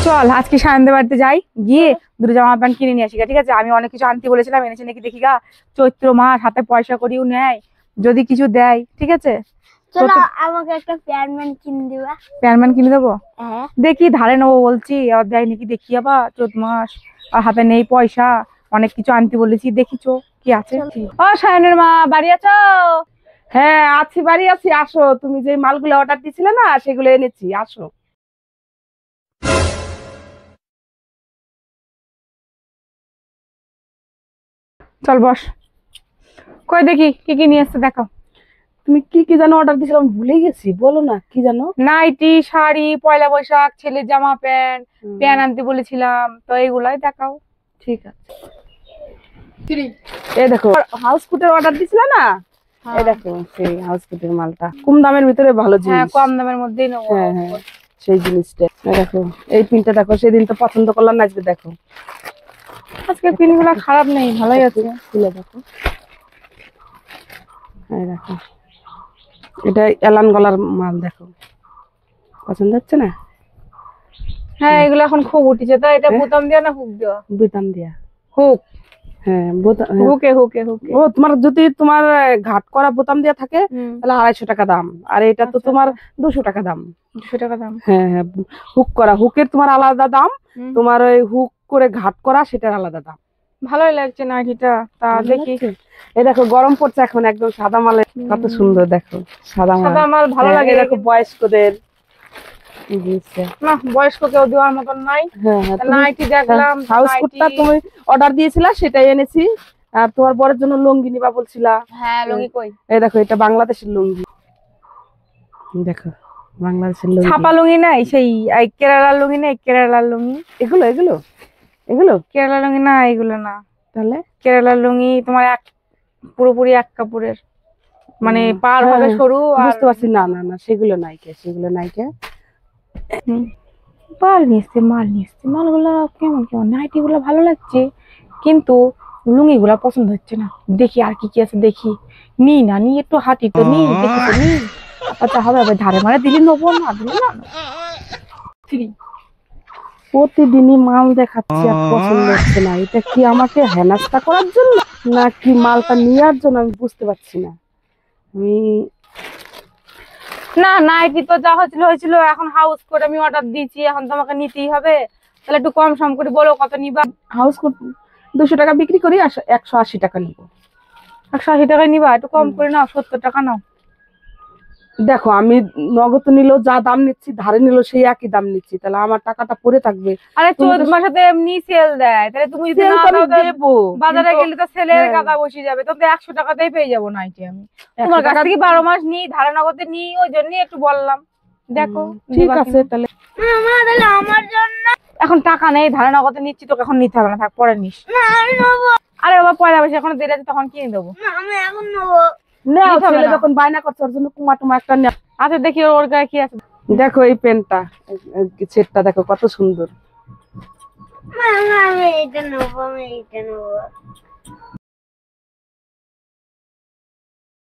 চল আজকে সায়নদের বাড়িতে যাই, গিয়ে দুটো জামা প্যান্ট কিনে নিয়ে আসি। ঠিক আছে, আমি অনেক কিছু আনতে বলেছিলাম, এনেছে নাকি দেখি গা। চৈত্র মাস, হাতে পয়সা করিও নেয়, যদি কিছু দেয়। ঠিক আছে, চলো আমাকে একটা প্যান্ট কিনে দিবা। প্যান্ট কিনে দেবো। হ্যাঁ দেখি ধারে নেবো বলছি, আর দেয় নাকি দেখি। আবার চৈত্র মাস আর হাতে নেই পয়সা, অনেক কিছু আনতে বলেছি, দেখিছো কি আছে। ও সায়নের মা, বাড়ি আছো? হ্যাঁ আছি, বাড়ি আছি। আসো, তুমি যে মালগুলো অর্ডার দিছিলে না, সেগুলো এনেছি, আসো। চল বস, কই দেখি কি কি নিয়ে এসছে দেখাও। তুমি কি কি জানো অর্ডার দিছিলে, আমি ভুলে গেছি, বলো না কি জানো। নাইটি, শাড়ি, পয়লা বৈশাখ, ছেলের জামা প্যান্ট, প্যান্ট আনতে বলেছিলাম, তো এইগুলাই দেখাও। ঠিক আছে, এই দেখো হাউস কোটের অর্ডার দিছিলে না, এই দেখো সেই হাউস কোটের মালটা কম দামের ভিতরে ভালো হ্যাঁ, জিনিস। কম দামের মধ্যেই নেবো। হ্যাঁ হ্যাঁ, সেই জিনিসটা এই দেখো, এই পিনটা দেখো, সেদিন তো পছন্দ করলাম না, আজকে দেখো। আজকে পিন গুলা খারাপ নেই, ভালোই আছে। খুলে দেখো, এই দেখো, এটা এলান গলার মাল, দেখো পছন্দ হচ্ছে না। হ্যাঁ, এগুলো এখন খুব উঠেছে। তো এটা বোতাম দেওয়া না হুক দেওয়া? বুতাম দিয়া। হুক, হ্যাঁ হুকে হুকে হুকে। ও তোমার যদি তোমার ঘাট করা বোতাম দেওয়া থাকে তাহলে 250 টাকা দাম, আর এটা তো তোমার 200 টাকা দাম। 200 টাকা দাম? হ্যাঁ হ্যাঁ, হুক করা, হুকের তোমার আলাদা দাম, তোমার ওই হুক করে ঘাট করা সেটার আলাদা দাম। ভালোই লাগছে নাইটিটা, তা দেখি। এই দেখো গরম পড়ছে এখন, একদম সাদা মালে কত সুন্দর, দেখো সাদা মাল। সাদা মাল ভালো লাগে। দেখো বয়স্কদের না, বয়স্ক কেউ দেওয়ার মতন নাই। নাইটি দেখলাম, হাউস কোটটা তুমি অর্ডার দিয়েছিলা, সেটাই এনেছি। আর তোমার বরের জন্য লুঙ্গি নিবা বলছিলা। হ্যাঁ, লুঙ্গি কই? এই দেখো, এটা বাংলাদেশের লুঙ্গি, দেখো বাংলাদেশের লুঙ্গি। ছাপা লুঙ্গি নাই, সেই কেরালার লুঙ্গি নেই? কেরালার লুঙ্গি এগুলো এগুলো এগুলো কেরালার লুঙ্গি না, এগুলো না। তাহলে কেরালার লুঙ্গি তোমার পুরোপুরি এক কাপড়ের, মানে পার হবে সরু। বুঝতে পারছি, না না না, সেগুলো নাইকে, সেগুলো নাইকে। মাল নিয়ে এসছে মালগুলো কেমন কেমন, নাইটি গুলো ভালো লাগছে, কিন্তু লুঙ্গি গুলা পছন্দ হচ্ছে না। দেখি আর কি কি আছে, দেখি নি না নি, একটু হাঁটি তো নি, দেখি তো নি। আচ্ছা হবে, আবার ধারে মারে দিলি নেবো, না দিলি না। প্রতিদিনই মাল দেখাচ্ছে আর পছন্দ হচ্ছে না। এটা কি আমাকে হেনাস্তা করার জন্য না কি মালটা নেওয়ার জন্য, আমি বুঝতে পারছি না। আমি না, নাইটি তো যা হয়েছিল। এখন হাউস কোট আমি অর্ডার দিয়েছি, এখন তোমাকে নিতেই হবে। তাহলে একটু কম সম করে বলো, কত নিবা? হাউস কোট 200 টাকা বিক্রি করি, 180 টাকা নিব। 180 টাকায় নিবা? একটু কম করে নাও, 70 টাকা নাও। দেখো আমি নগদ নিলেও যা দাম নিচ্ছি, ধারে নিলেও সেই একই দাম নিচ্ছি, তাহলে আমার টাকাটা পড়ে থাকবে। আরে চৈত্র মাসে তো এমনি সেল দেয়, তাহলে তুমি যদি না দাও তো বাজারে গেলে তো সেলের গাদা বসে যাবে। তো 100 টাকাতেই পেয়ে যাবো নাইটি আমি। তোমার কাছ থেকে 12 মাস নিই, ধারে নগদে নিই, ওই জন্যই একটু বললাম। দেখো ঠিক আছে তাহলে। আমার জন্য এখন টাকা নেই, ধারে নগদে নিচ্ছি, তোকে এখন নিতে হবে না, থাক পরে নিস। আরে বাবা, পয়লা বৈশাখ এখনো দেরি আছে, তখন কিনে দেবো। আমি এখন নেবো। নাও, ছেলে যখন বায়না করছে ওর জন্য কুমা টুমা একটা নাও। আচ্ছা দেখি ওর গায়ে কি আছে। দেখো এই পেনটা, সেটটা দেখো কত সুন্দর। আমি এটা নেবো, আমি এটা নেবো।